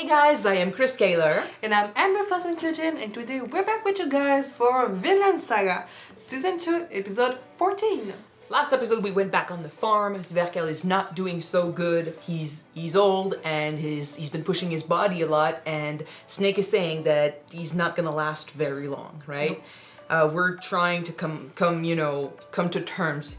guys, I am Chris Kaler. And I'm Amber from Kyuujin, and today we're back with you guys for Vinland Saga, Season 2, Episode 14. Last episode we went back on the farm. Sverkel is not doing so good. He's old and he's been pushing his body a lot, and Snake is saying that he's not gonna last very long, right? Nope. We're trying to come to terms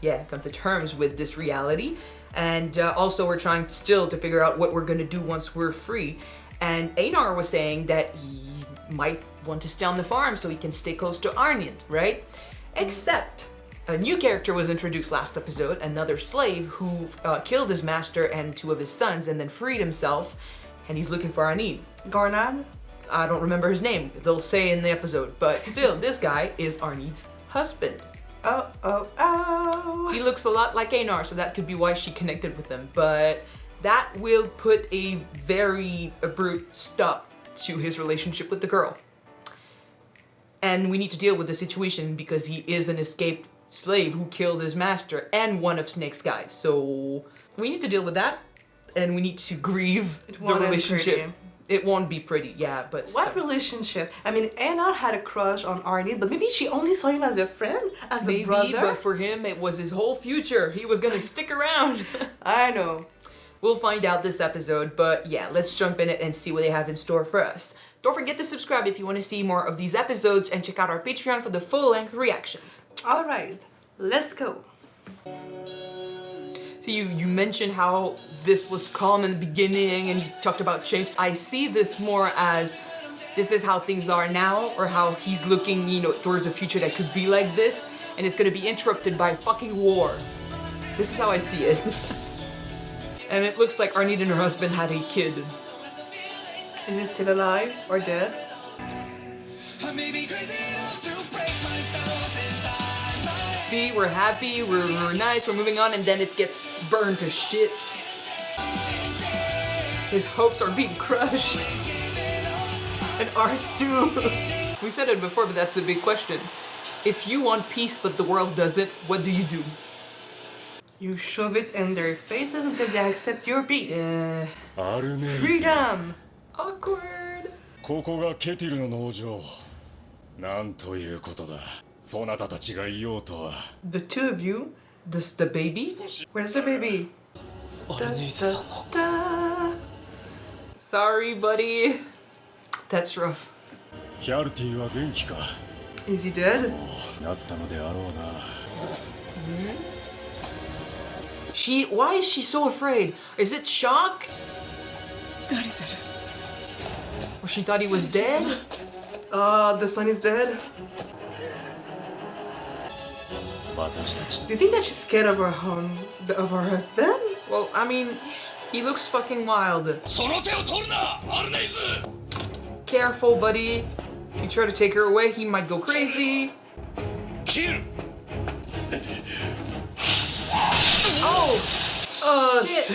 with this reality. And also we're trying still to figure out what we're gonna do once we're free. And Einar was saying that he might want to stay on the farm so he can stay close to Arnheid, right? Except a new character was introduced last episode, another slave who killed his master and two of his sons and then freed himself, and he's looking for Arnheid. Gardar? I don't remember his name. They'll say in the episode, but still, this guy is Arnheid's husband. Oh. He looks a lot like Einar, so that could be why she connected with him, but that will put a very abrupt stop to his relationship with the girl. And we need to deal with the situation because he is an escaped slave who killed his master and one of Snake's guys. So we need to deal with that, and we need to grieve the relationship. It won't be pretty, yeah, but what relationship? I mean, Einar had a crush on Arnheid, but maybe she only saw him as a friend, as a brother. But for him, it was his whole future. He was gonna stick around. I know. We'll find out this episode, but yeah, let's jump in it and see what they have in store for us. Don't forget to subscribe if you want to see more of these episodes, and check out our Patreon for the full-length reactions. All right, let's go. So you mentioned how this was calm in the beginning and you talked about change. I see this more as this is how things are now, or how he's looking, towards a future that could be like this, and it's gonna be interrupted by fucking war. This is how I see it. And it looks like Arnheid and her husband had a kid. Is he still alive or dead? See, we're happy, we're nice, we're moving on, and then it gets burned to shit. His hopes are being crushed. And ours too. We said it before, but that's a big question. If you want peace but the world doesn't, what do you do? You shove it in their faces until they accept your peace. Yeah. Freedom! Awkward. ここがケティルの農場。なんということだ。そなたたちがいようとは。The two of you? The baby? Where's the baby? Sorry, buddy. That's rough. ヒャルティは元気か。Is he dead? なったのであろうな。Why is she so afraid? Is it shock? Or she thought he was dead? The son is dead? Do you think that she's scared of her husband? Well, I mean, he looks fucking wild. Careful, buddy. If you try to take her away, he might go crazy. Oh! Shit!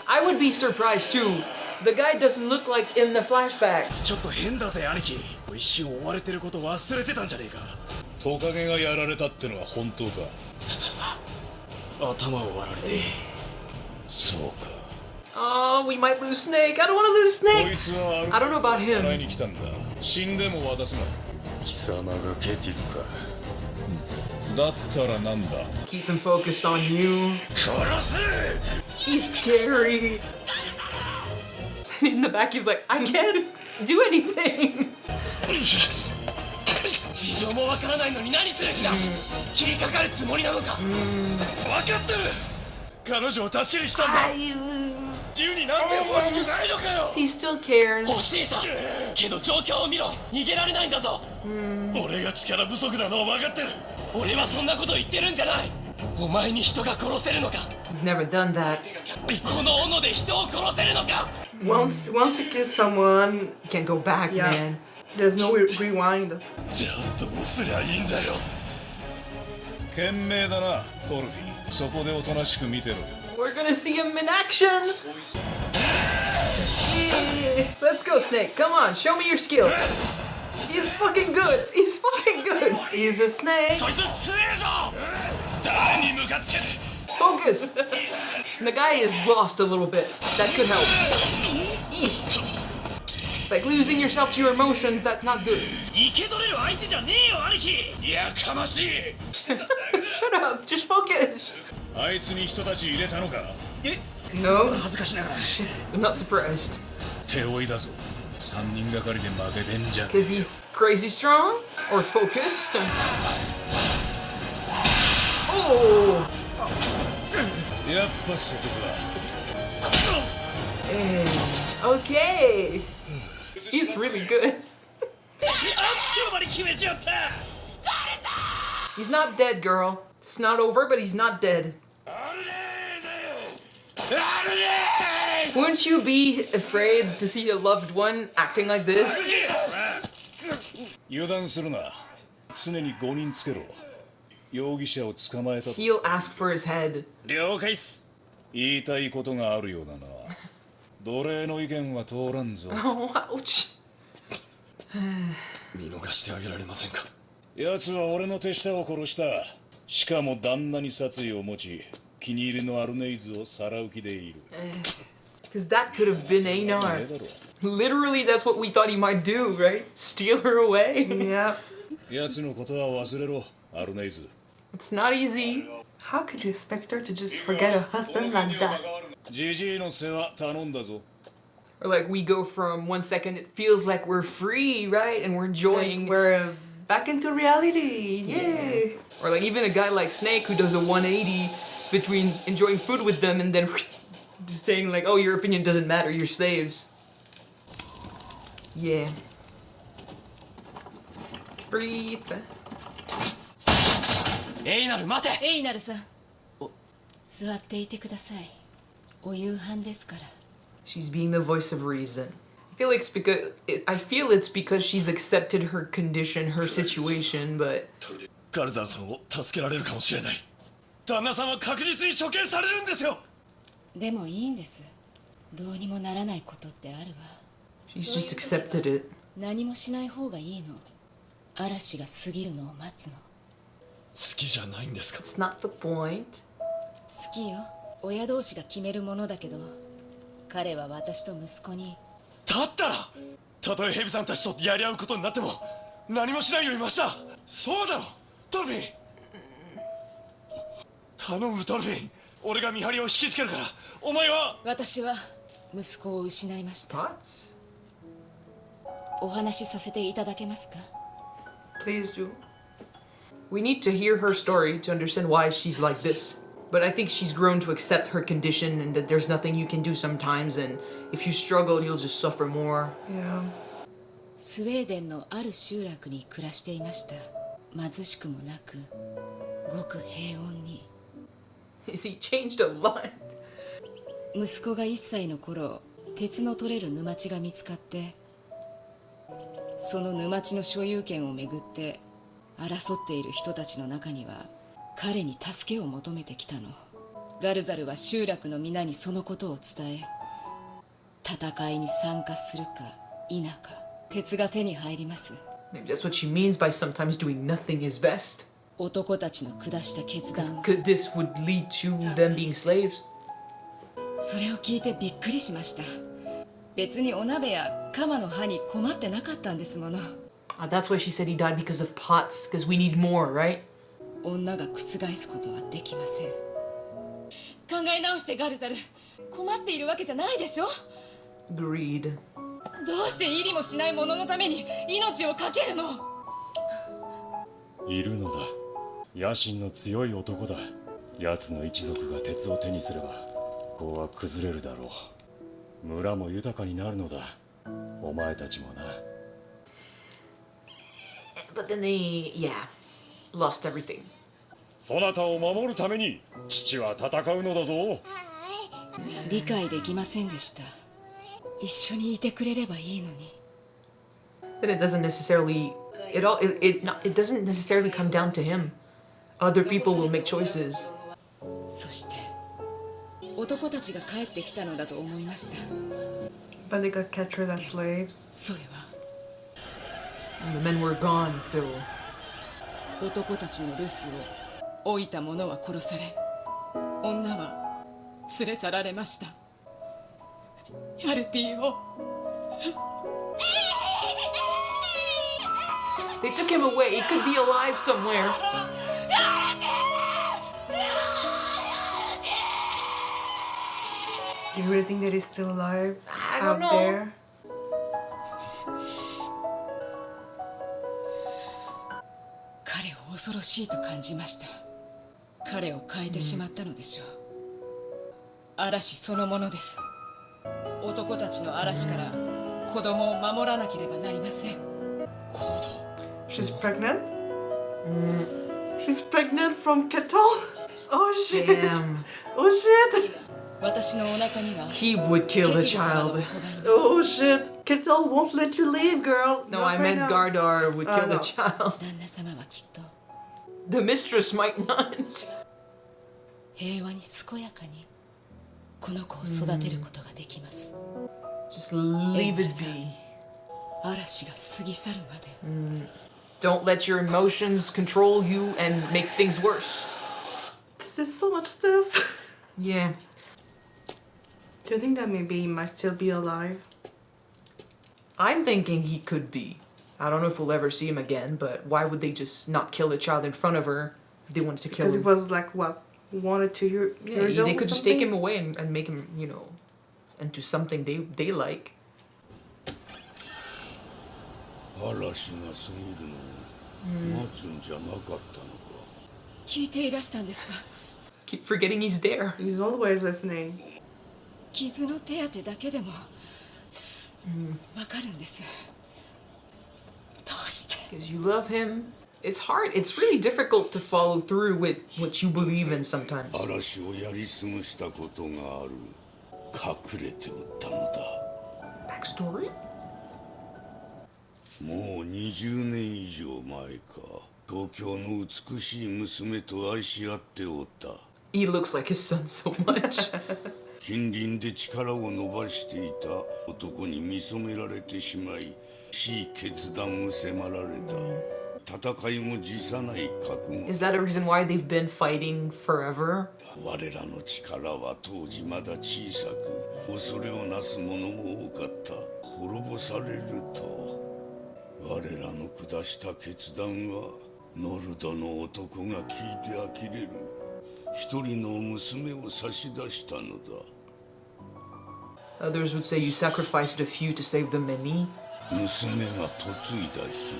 I would be surprised too. The guy doesn't look like in the flashbacks. ちょっと変だぜ兄貴。一瞬追われてること忘れてたんじゃねえか。トカゲがやられたってのは本当か。頭を割られて。そうか。Oh, we might lose Snake. I don't want to lose こ Snake. いつは I don't know about さらい him. に来たんだ。死んでも渡すな。貴様がケティルか。だったらなんだ。 Keep them focused on you. 殺す。 He's scary. In the back, he's like, I can't do anything. 事情もわからないのに何する気だ。切りかかるつもりなのか。分かってる。彼女を助けに来たんだ。自由になんて欲しくないのかよ。 He still cares. 欲しいさ。けど状況を見ろ。逃げられないんだぞ。俺が力不足なのは分かってる。俺はそんなこと言ってるんじゃない。お前に人が殺せるのか。 I've never done that. この斧で人を殺せるのか。 Once you kiss someone, You can't go back, yeah, man. there's no rewind. じゃあどうすりゃいいんだよ。賢明だな、トルフィー。そこでおとなしく見てろ。 We're gonna see him in action. Yeah. Let's go, Snake. Come on, show me your skill. He's fucking good. He's fucking good. He's a snake. そいつ強えぞ。だ誰に向かって。 Focus! The guy is lost a little bit. That could help. Eek. Like losing yourself to your emotions, that's not good. 生け取れる相手じゃねえよ兄貴。やかましい。 Shut up, just focus. あいつに人たち入れたのか。え、 No, 恥ずかしながら。 I'm not surprised. 手負いだぞ。3人がかりで負けてんじゃん。 Because he's crazy strong? Or focused? Oh! やっぱそこか。 Okay! He's really good. あっちゅう間に決めちゃった。 He's not dead, girl. It's not over, but he's not dead. あるねーだよ。あるねー。 Wouldn't you be afraid to see a loved one acting like this? 油断するな。常に5人つけろ。容疑者を捕まえたと。 He'll ask for his head. 了解っす。言いたいことがあるようだな。奴隷の意見は通らんぞ。 Oh, ouch. 見逃してあげられませんか。奴は俺の手下を殺した。しかも旦那に殺意を持ち、気に入りのアルネイズをさらう気でいる。 Because that could have been Einar. Literally, that's what we thought he might do, right? Steal her away. Yep. 奴のことは忘れろ、アルネイズ。 It's not easy. How could you expect her to just forget a husband like that? ジジイの世話頼んだぞ。 Or like we go from 1 second, it feels like we're free, right? And we're enjoying. We're back into reality. Yay! Or like even a guy like Snake who does a 180 between enjoying food with them and then just saying like, oh, your opinion doesn't matter, you're slaves. Yeah. Breathe. エイナル待て。エイナルさん、座っていてください。お夕飯ですから。 She's being the voice of reason. I feel it's because she's accepted her condition, her situation, but ガルダーさんを助けられるかもしれない。旦那さんは確実に処刑されるんですよ。でもいいんです。どうにもならないことってあるわ。 she's just accepted it. 何もしない方がいいの。嵐が過ぎるのを待つの。好きじゃないんですか。 It's not the point. 好きよ。親同士が決めるものだけど、彼は私と息子に。だったらたとえヘビさんたちとやり合うことになっても何もしないよりマシだ。そうだろドルフィン。頼むドルフィン。俺が見張りを引きつけるからお前は。私は息子を失いました。 Thoughts? お話しさせていただけますか。 Please do. We need to hear her story to understand why she's like this. But I think she's grown to accept her condition and that there's nothing you can do sometimes, and if you struggle, you'll just suffer more. Yeah. スウェーデンのある集落に暮らしていました。貧しくもなく、ごく平穏に。Is he changed a lot? 息子が1歳の頃、鉄の取れる沼地が見つかって、その沼地の所有権をめぐって争っている人たちの中には彼に助けを求めてきたの。ガルザルは集落の皆にそのことを伝え、戦いに参加するか否か鉄が手に入ります。 Maybe that's what she means by sometimes doing nothing is best. 男たちの下した決断。 This would lead to them being slaves. それを聞いてびっくりしました。別にお鍋や鎌の刃に困ってなかったんですもの。 That's why she said he died because of pots, because we need more, right? 女が覆すことはできません。考え直してガルザル、困っているわけじゃないでしょ。 Greed. どうして入りもしない者のために命を懸けるの。いるのだ。野心の強い男だ。奴の一族が鉄を手にすればここは崩れるだろう。村も豊かになるのだ。お前たちもな。 But then they, lost everything. そなたを守るために父は戦うのだぞ。理解できませんでした。一緒にいてくれればいいのに。 Then it doesn't necessarily, it doesn't necessarily come down to him. Other people will make choices. そして男たちが帰ってきたのだと思いました。 But they got captured as slaves. それは And the men were gone, so 男たちの留守を老いた者は殺され、女は連れ去られました。ヤルティを They took him away. He could be alive somewhere. You really think that he's still alive I out don't know. there? 彼を恐ろしいと感じました。彼を変えてしまったのでしょう。嵐そのものです。男たちの嵐から子供を守らなければなりません。She's pregnant? She's pregnant from Kettle? Oh shit! Damn. Oh shit! 私のお腹には He would kill the 血液様の child. 子がいます。 Oh shit! Kettle won't let you leave, girl. No, Not I right meant now. Gardar would kill the no. child. 旦那様はきっと The mistress might not. 平和に健やかにこの子を育てることができます。 Just leave it be. 嵐が過ぎ去るまで。 Don't let your emotions control you and make things worse. This is so much stuff. Yeah. Do you think that maybe he might still be alive? I'm thinking he could be. I don't know if we'll ever see him again, but why would they just not kill the child in front of her if they wanted to kill Because he him? was like, what, 1 or 2 years old? They or could just take something? him away and make him, into something they like. 嵐が過ぎるのを待つんじゃなかったのか。聞いていらしたんですか。 Keep forgetting he's there. He's always listening. 傷の手当てだけでもわかるんです。どうして Because you love him. It's hard. It's really difficult to follow through with what you believe in sometimes. 嵐をやり過ごしたことがある。隠れておったのだ。 Backstory? もう20年以上前か。東京の美しい娘と愛し合っておった。 He looks like his son so much. 近隣で力を伸ばしていた男に見初められてしまい、しい決断を迫られた。戦いも辞さない覚悟。 Is that a reason why they've been fighting forever? 我らの力は当時まだ小さく、恐れをなす者も多かった。滅ぼされると、我らの下した決断はノルドの男が聞いて呆れる。一人の娘を差し出したのだ。 Others would say you sacrificed a few to save the many. 娘が嫁いだ日、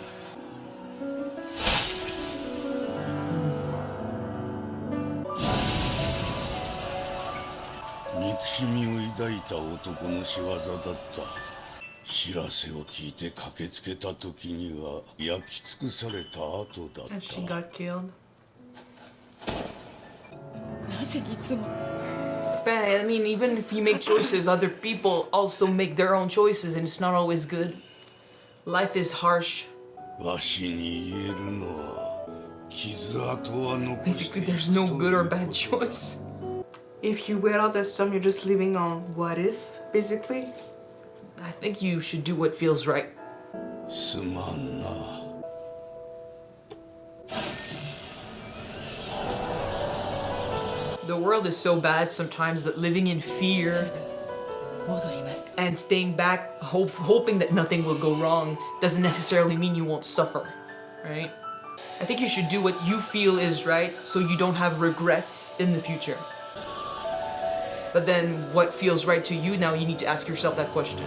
憎しみを抱いた男の仕業だった。知らせを聞いて駆けつけた時には焼き尽くされた後だっ And she た。 got killed. なぜいつも But I mean, even if you make choices, other people also make their own choices, and it's not always good. Life is harsh. わしに言えるのは傷跡は残して Basically, there's no good or bad choice. If you wear out that song, you're just living on what if, basically. I think you should do what feels right. すまんな。 The world is so bad sometimes that living in す fear ぐ戻ります。 and staying back, hoping that nothing will go wrong, doesn't necessarily mean you won't suffer, right? I think you should do what you feel is right so you don't have regrets in the future. But then, what feels right to you now, you need to ask yourself that question.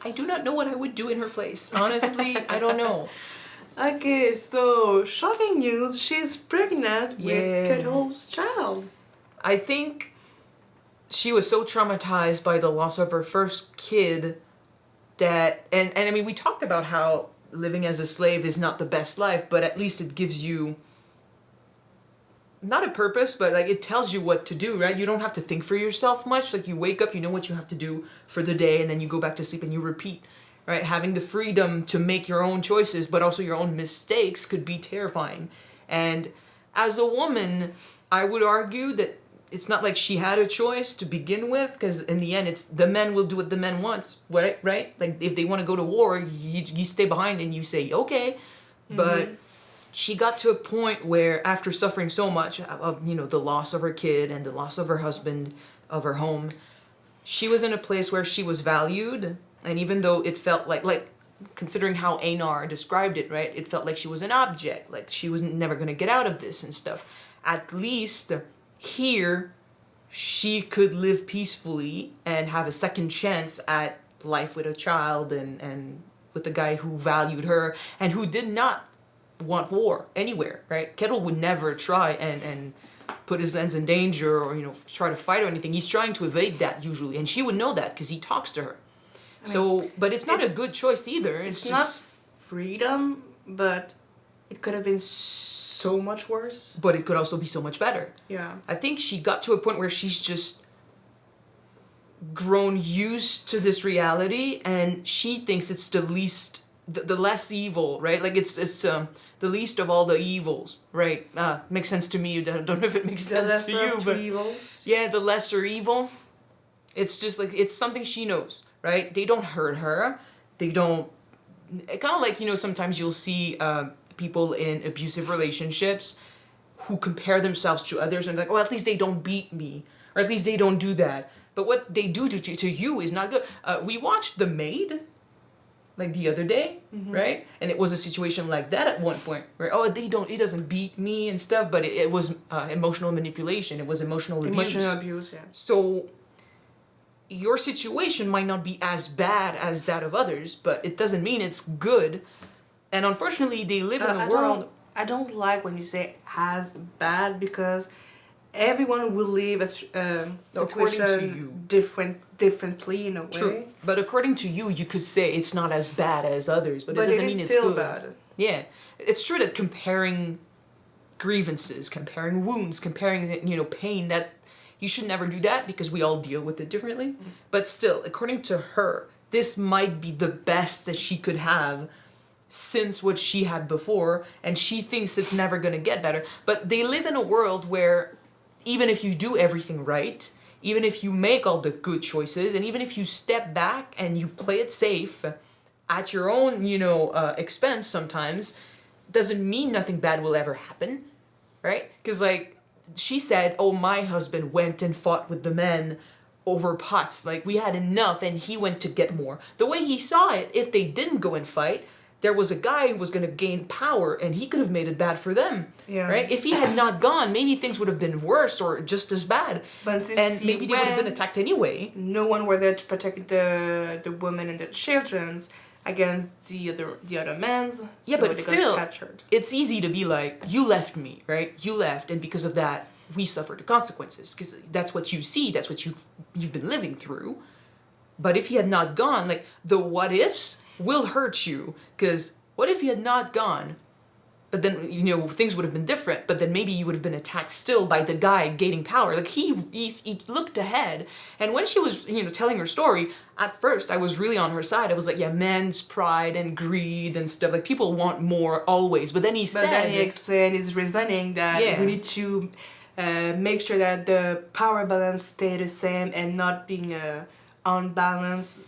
I do not know what I would do in her place. Honestly, I don't know. Okay, so shocking news, she's pregnant Yeah. with Kettle's child. I think she was so traumatized by the loss of her first kid that, and I mean, we talked about how living as a slave is not the best life, but at least it gives you not a purpose, but like it tells you what to do, right? You don't have to think for yourself much. Like you wake up, you know what you have to do for the day, and then you go back to sleep and you repeat, right? Having the freedom to make your own choices, but also your own mistakes could be terrifying. And as a woman, I would argue that it's not like she had a choice to begin with, because in the end, it's the men will do what the men wants, right? Like if they want to go to war, you stay behind and you say okay, but she got to a point where after suffering so much of the loss of her kid and the loss of her husband, of her home, she was in a place where she was valued, and even though it felt like considering how Einar described it, right, it felt like she was an object, like she was never going to get out of this and stuff. At least here, she could live peacefully and have a second chance at life with a child and with a guy who valued her and who did not want war anywhere, right? Kettle would never try and put his lands in danger or, try to fight or anything. He's trying to evade that usually, and she would know that because he talks to her. But it's not a good choice either. It's just not freedom, but it could have been so much worse. But it could also be so much better. Yeah. I think she got to a point where she's just grown used to this reality, and she thinks it's the least, the less evil, right? Like it's the least of all the evils, right? Makes sense to me. I don't know if it makes sense to you, but evils. yeah, the lesser evil. It's just like it's something she knows, right? They don't hurt her. They don't. Kind of like sometimes you'll see people in abusive relationships who compare themselves to others and like, oh, at least they don't beat me, or at least they don't do that. But what they do to you is not good. We watched The Maid, like the other day, right? And it was a situation like that at one point, where it doesn't beat me and stuff, but it was emotional manipulation. It was emotional abuse. Emotional abuse, yeah. So your situation might not be as bad as that of others, but it doesn't mean it's good. And unfortunately, they live in a world. I don't like when you say as bad, because everyone will live a According to situation you. differently in a way. True. But according to you, you could say it's not as bad as others, but it doesn't mean it's still good. bad. Yeah. It's true that comparing grievances, comparing wounds, comparing pain, that you should never do that because we all deal with it differently. But still, according to her, this might be the best that she could have since what she had before, and she thinks it's never going to get better. But they live in a world where even if you do everything right, even if you make all the good choices, and even if you step back and you play it safe at your own, expense sometimes, doesn't mean nothing bad will ever happen, right? Because like she said, oh, my husband went and fought with the men over pots. Like we had enough and he went to get more. The way he saw it, if they didn't go and fight, there was a guy who was going to gain power and he could have made it bad for them, right? If he had not gone, maybe things would have been worse or just as bad. But and maybe they would have been attacked anyway. No one were there to protect the women and the children against the other men's. Yeah, so but they still, got captured. It's easy to be like, you left me, right? You left, and because of that, we suffered the consequences. Because that's what you see, that's what you've been living through. But if he had not gone, like, the what-ifs will hurt you. Because what if he had not gone? But then, things would have been different. But then maybe you would have been attacked still by the guy gaining power. Like, he looked ahead. And when she was, telling her story, at first, I was really on her side. I was like, yeah, men's pride and greed and stuff. Like, people want more always. But then he said... But then he explained his reasoning that we need to make sure that the power balance stay the same and not being unbalanced.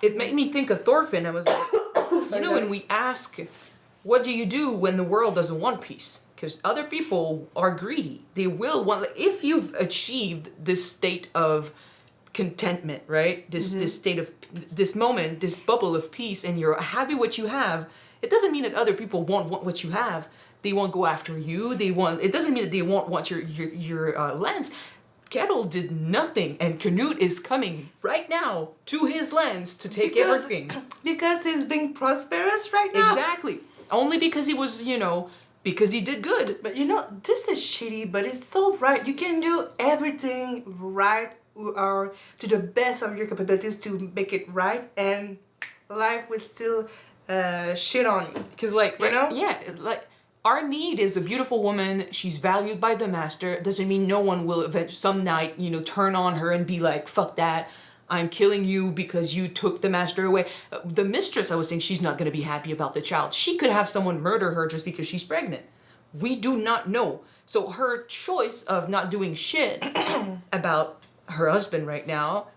It made me think of Thorfinn. I was like, when we ask... What do you do when the world doesn't want peace? Because other people are greedy. They will want... If you've achieved this state of contentment, right? This state of... This moment, this bubble of peace, and you're happy with what you have, it doesn't mean that other people won't want what you have. They won't go after you. It doesn't mean that they won't want your lands. Kettle did nothing, and Canute is coming right now to his lands to take everything. Because he's being prosperous right now. Exactly. Only because he was, because he did good. But this is shitty, but it's so right. You can do everything right or to the best of your capabilities to make it right, and life will still shit on you. Because, Arnheid is a beautiful woman. She's valued by the master. Doesn't mean no one will some night, turn on her and be like, fuck that. I'm killing you because you took the master away. The mistress, I was saying, she's not going to be happy about the child. She could have someone murder her just because she's pregnant. We do not know. So her choice of not doing shit about her husband right now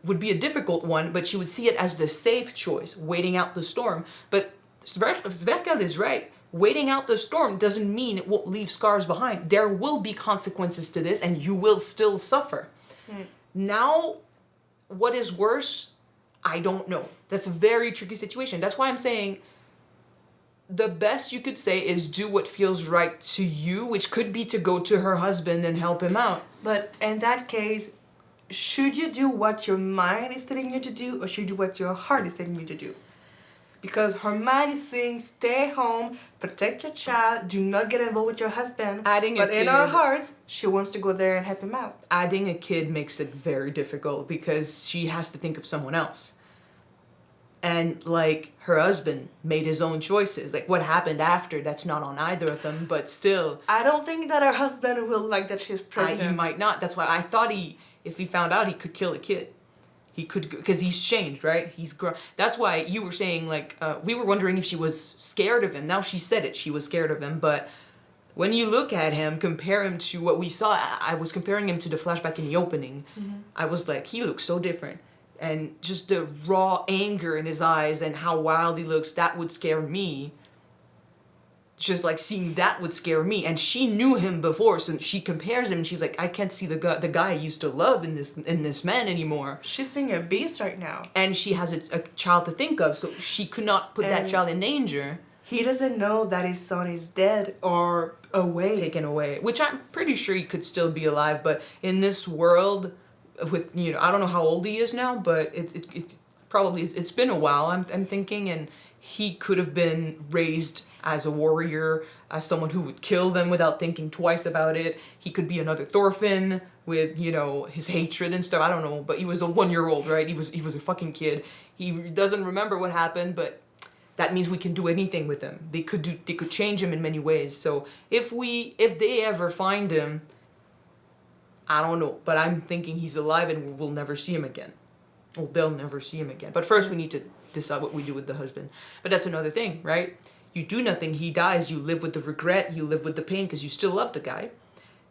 would be a difficult one, but she would see it as the safe choice, waiting out the storm. But Sverkel is right. Waiting out the storm doesn't mean it won't leave scars behind. There will be consequences to this, and you will still suffer. Now, what is worse? I don't know. That's a very tricky situation. That's why I'm saying the best you could say is do what feels right to you, which could be to go to her husband and help him out. But in that case, should you do what your mind is telling you to do, or should you do what your heart is telling you to do? Because her mind is saying, stay home, protect your child, do not get involved with your husband. But in her heart, she wants to go there and help him out. Adding a kid makes it very difficult because she has to think of someone else. And like her husband made his own choices. Like what happened after, that's not on either of them, but still. I don't think that her husband will like that she's pregnant. He might not. That's why I thought if he found out, he could kill a kid. He could, because he's changed, right? He's grown. That's why you were saying, like, we were wondering if she was scared of him. Now she said it, she was scared of him. But when you look at him, compare him to what we saw, I was comparing him to the flashback in the opening. I was like, he looks so different. And just the raw anger in his eyes and how wild he looks, that would scare me. Just like seeing that would scare me. And she knew him before, so she compares him and she's like, I can't see the guy I used to love in this man anymore. She's seeing a beast right now. And she has a child to think of, so she could not put that child in danger. He doesn't know that his son is dead or away. Taken away. Which I'm pretty sure he could still be alive, but in this world with, you know, I don't know how old he is now, but it probably is, it's been a while, I'm thinking, and he could have been raised as a warrior, as someone who would kill them without thinking twice about it. He could be another Thorfinn with, you know, his hatred and stuff. I don't know, but he was a 1-year-old, right? He was a fucking kid. He doesn't remember what happened, but that means we can do anything with him. They could change him in many ways. So if they ever find him, I don't know, but I'm thinking he's alive and we'll never see him again. Well, they'll never see him again. But first we need to decide what we do with the husband. But that's another thing, right? You do nothing, he dies, you live with the regret, you live with the pain because you still love the guy.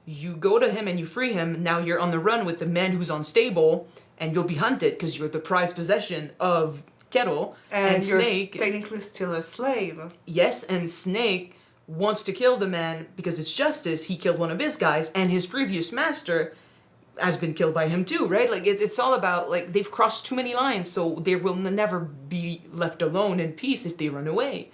You go to him and you free him, now you're on the run with the man who's unstable, and you'll be hunted because you're the prized possession of Kettle. And Snake... you're technically still a slave. Yes, and Snake wants to kill the man because it's justice. He killed one of his guys, and his previous master has been killed by him too, right? Like, it's all about, like, they've crossed too many lines, so they will never be left alone in peace if they run away.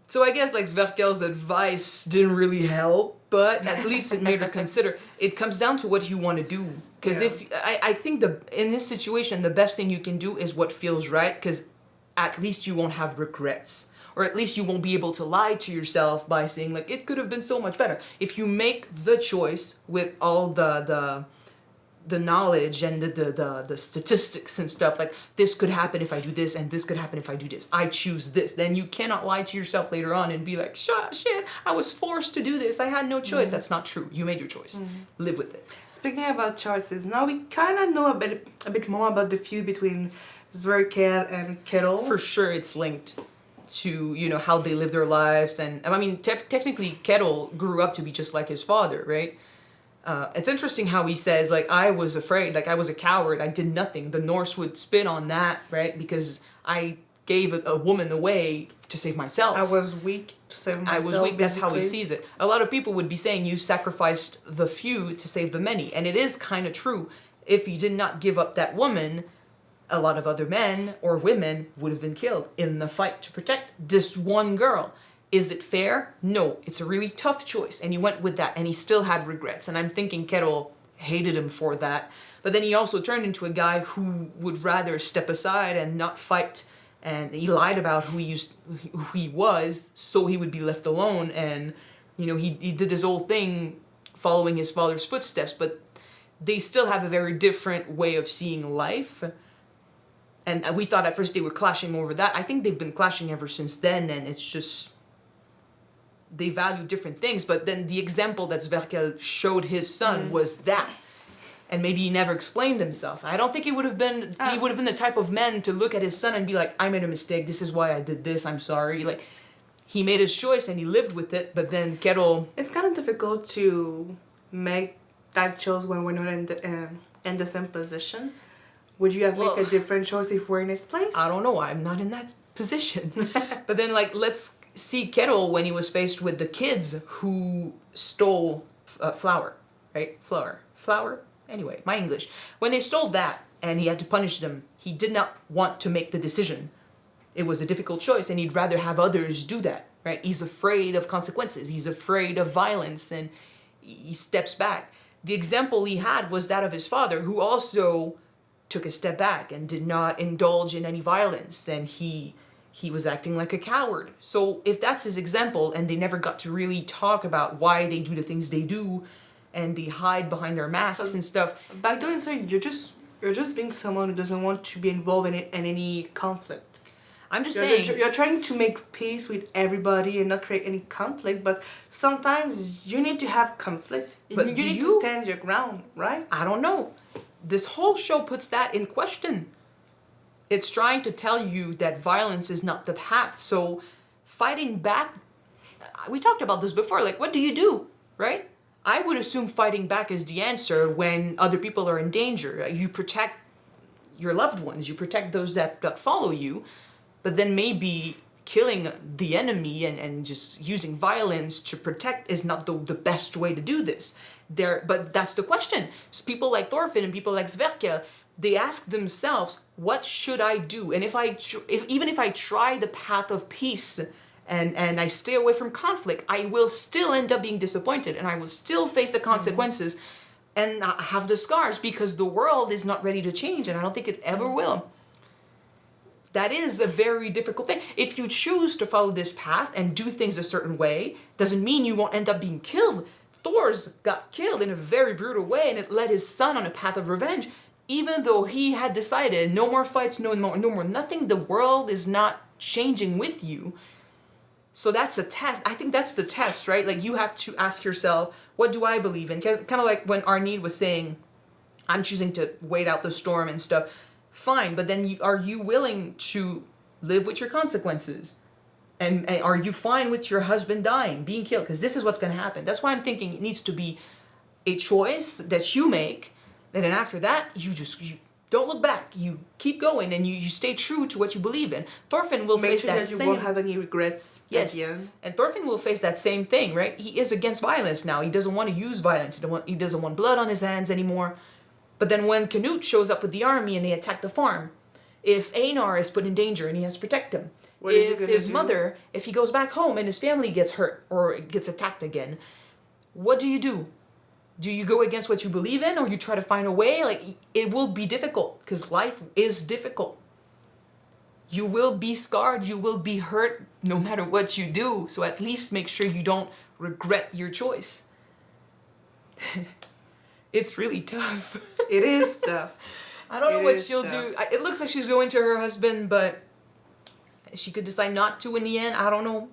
So I guess, like, Sverkel's advice didn't really help, but at least it made her consider. It comes down to what you want to do. Because I think in this situation, the best thing you can do is what feels right, because at least you won't have regrets. Or at least you won't be able to lie to yourself by saying, like, it could have been so much better. If you make the choice with all the knowledge and the statistics and stuff, like, this could happen if I do this, and this could happen if I do this. I choose this. Then you cannot lie to yourself later on and be like, shit, I was forced to do this. I had no choice. That's not true. You made your choice. Live with it. Speaking about choices, now we kind of know a bit more about the feud between Sverkel and Kettle. For sure it's linked to, you know, how they live their lives. And I mean, technically Kettle grew up to be just like his father, right? It's interesting how he says, like, I was afraid, like, I was a coward, I did nothing. The Norse would spin on that, right? Because I gave a woman away to save myself. I was weak to save myself. I was weak, that's how he basically. sees it. A lot of people would be saying you sacrificed the few to save the many. And it is kind of true. If you did not give up that woman, a lot of other men or women would have been killed in the fight to protect this one girl. Is it fair? No, it's a really tough choice. And he went with that, and he still had regrets. And I'm thinking Kettle hated him for that. But then he also turned into a guy who would rather step aside and not fight. And he lied about who he was, so he would be left alone. And, you know, he did his whole thing following his father's footsteps. But they still have a very different way of seeing life. And we thought at first they were clashing over that. I think they've been clashing ever since then, and it's just... they value different things, but then the example that Sverkel showed his son was that. And maybe he never explained himself. I don't think he would have been the type of man to look at his son and be like, I made a mistake, this is why I did this, I'm sorry. Like, he made his choice and he lived with it, but then Kettle... It's kind of difficult to make that choice when we're not in the same position. Would you have Well, made a different choice if we're in his place? I don't know, I'm not in that position. But then, like, let's see Kettle when he was faced with the kids who stole flour, right? Flour? Anyway, my English. When they stole that and he had to punish them, he did not want to make the decision. It was a difficult choice and he'd rather have others do that, right? He's afraid of consequences. He's afraid of violence and he steps back. The example he had was that of his father, who also took a step back and did not indulge in any violence, and he was acting like a coward. So if that's his example and they never got to really talk about why they do the things they do and they hide behind their masks and stuff. By doing so, you're just being someone who doesn't want to be involved in any conflict. I'm just saying... You're trying to make peace with everybody and not create any conflict, but sometimes you need to have conflict. But you need to stand your ground, right? I don't know. This whole show puts that in question. It's trying to tell you that violence is not the path. So fighting back, we talked about this before, like, what do you do, right? I would assume fighting back is the answer when other people are in danger. You protect your loved ones, you protect those that follow you, but then maybe killing the enemy and just using violence to protect is not the best way to do this. But that's the question. So people like Thorfinn and people like Sverker, they ask themselves, what should I do? And even if I try the path of peace and I stay away from conflict, I will still end up being disappointed and I will still face the consequences and have the scars because the world is not ready to change and I don't think it ever will. That is a very difficult thing. If you choose to follow this path and do things a certain way, doesn't mean you won't end up being killed. Thor's got killed in a very brutal way and it led his son on a path of revenge. Even though he had decided no more fights, no more nothing, the world is not changing with you. So that's a test. I think that's the test, right? Like you have to ask yourself, what do I believe in? Kind of like when Arnheid was saying, I'm choosing to wait out the storm and stuff. Fine, but then are you willing to live with your consequences? And are you fine with your husband dying, being killed? Because this is what's going to happen. That's why I'm thinking it needs to be a choice that you make. And then after that, you don't look back. You keep going and you stay true to what you believe in. Thorfinn will face that same... you won't have any regrets at the end. And Thorfinn will face that same thing, right? He is against violence now. He doesn't want to use violence. He doesn't want blood on his hands anymore. But then when Canute shows up with the army and they attack the farm, if Einar is put in danger and he has to protect him, if his mother, if he goes back home and his family gets hurt or gets attacked again, what do? Do you go against what you believe in or you try to find a way? Like, it will be difficult because life is difficult. You will be scarred, you will be hurt no matter what you do. So at least make sure you don't regret your choice. It's really tough. It is tough. I don't know what she'll do. It looks like she's going to her husband, but she could decide not to in the end. I don't know.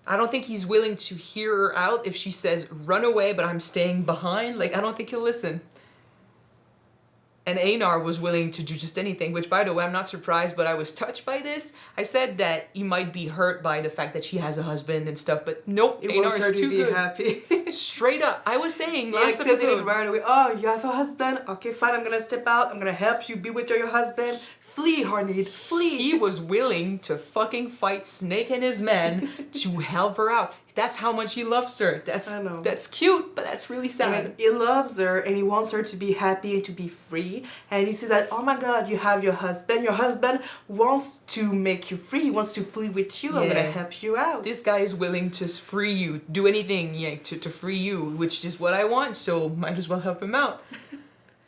I don't think he's willing to hear her out if she says, run away, but I'm staying behind. Like, I don't think he'll listen. And Einar was willing to do just anything, which, by the way, I'm not surprised, but I was touched by this. I said that he might be hurt by the fact that she has a husband and stuff, but nope, Einar is too good. Happy. Straight up. I was saying He last accepted episode. it right away. Oh, you have a husband? Okay, fine, I'm gonna step out. I'm gonna help you be with your husband. Flee, Arnheid, flee. He was willing to fucking fight Snake and his men to help her out. That's how much he loves her. That's cute, but that's really sad. I mean, he loves her and he wants her to be happy and to be free. And he says that, oh my God, you have your husband. Your husband wants to make you free. He wants to flee with you. I'm gonna help you out. This guy is willing to free you, do anything to free you, which is what I want. So might as well help him out.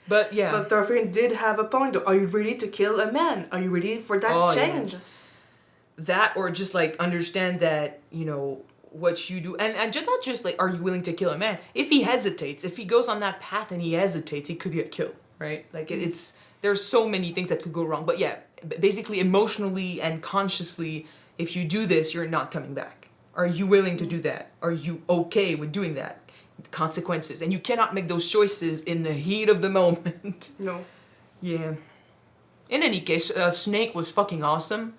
But yeah. But Thorfinn did have a point. Are you ready to kill a man? Are you ready for that change? Yeah. That, or just like understand that, what you do, and just not just like, are you willing to kill a man? If he hesitates, if he goes on that path and he hesitates, he could get killed, right? Like there's so many things that could go wrong. But yeah, basically emotionally and consciously, if you do this, you're not coming back. Are you willing to do that? Are you okay with doing that? Consequences, and you cannot make those choices in the heat of the moment. No. Yeah. In any case, Snake was fucking awesome.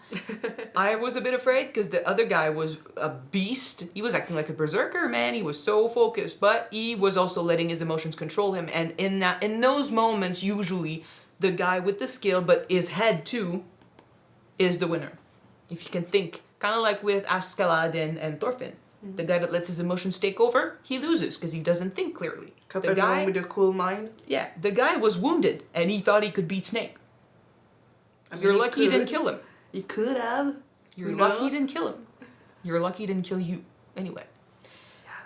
I was a bit afraid because the other guy was a beast. He was acting like a berserker, man. He was so focused, but he was also letting his emotions control him. And in those moments, usually the guy with the skill, but his head too, is the winner. If you can think, kind of like with Askeladd and Thorfinn. The guy that lets his emotions take over, he loses because he doesn't think clearly. The guy with a cool mind. Yeah, the guy was wounded and he thought he could beat Snake. You're lucky he didn't kill him. You could have. You're lucky he didn't kill him. You're lucky he didn't kill you. Anyway.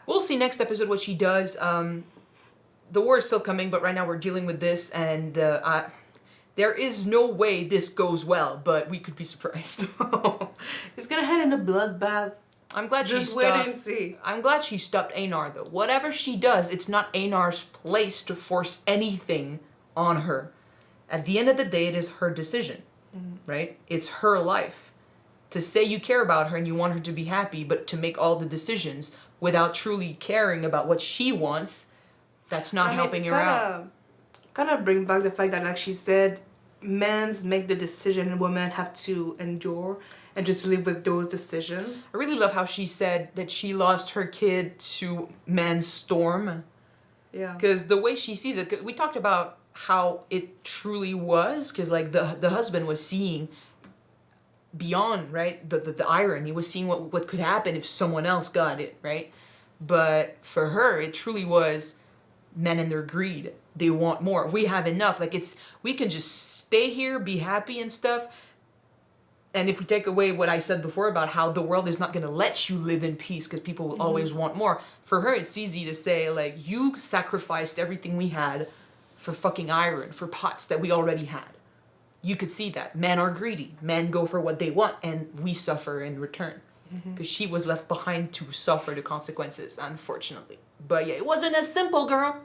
We'll see next episode what she does. The war is still coming, but right now we're dealing with this, and there is no way this goes well, but we could be surprised. It's gonna head in a bloodbath. I'm glad she Just stopped. wait and see. I'm glad she stopped Einar, though. Whatever she does, it's not Einar's place to force anything on her. At the end of the day, it is her decision, right? It's her life. To say you care about her and you want her to be happy, but to make all the decisions without truly caring about what she wants, that's not helping her out. Kind of bring back the fact that, like she said, men's make the decision and women have to endure and just live with those decisions. I really love how she said that she lost her kid to man's storm. Yeah. Because the way she sees it, 'cause we talked about how it truly was, because like the husband was seeing beyond, right, the iron. He was seeing what could happen if someone else got it, right? But for her, it truly was men and their greed. They want more. We have enough. Like we can just stay here, be happy and stuff. And if we take away what I said before about how the world is not going to let you live in peace because people will always want more, for her it's easy to say, like, you sacrificed everything we had for fucking iron, for pots that we already had. You could see that. Men are greedy. Men go for what they want, and we suffer in return. Because she was left behind to suffer the consequences, unfortunately. But yeah, it wasn't as simple, girl.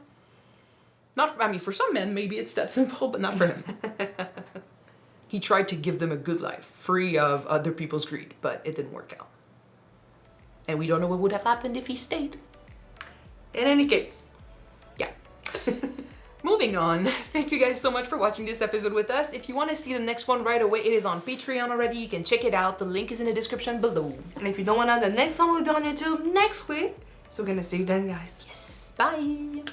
For some men, maybe it's that simple, but not for him. He tried to give them a good life, free of other people's greed, but it didn't work out. And we don't know what would have happened if he stayed. In any case. Yeah. Moving on, thank you guys so much for watching this episode with us. If you want to see the next one right away, it is on Patreon already. You can check it out. The link is in the description below. And if you don't want to, the next one will be on YouTube next week. So we're gonna see you then, guys. Yes. Bye.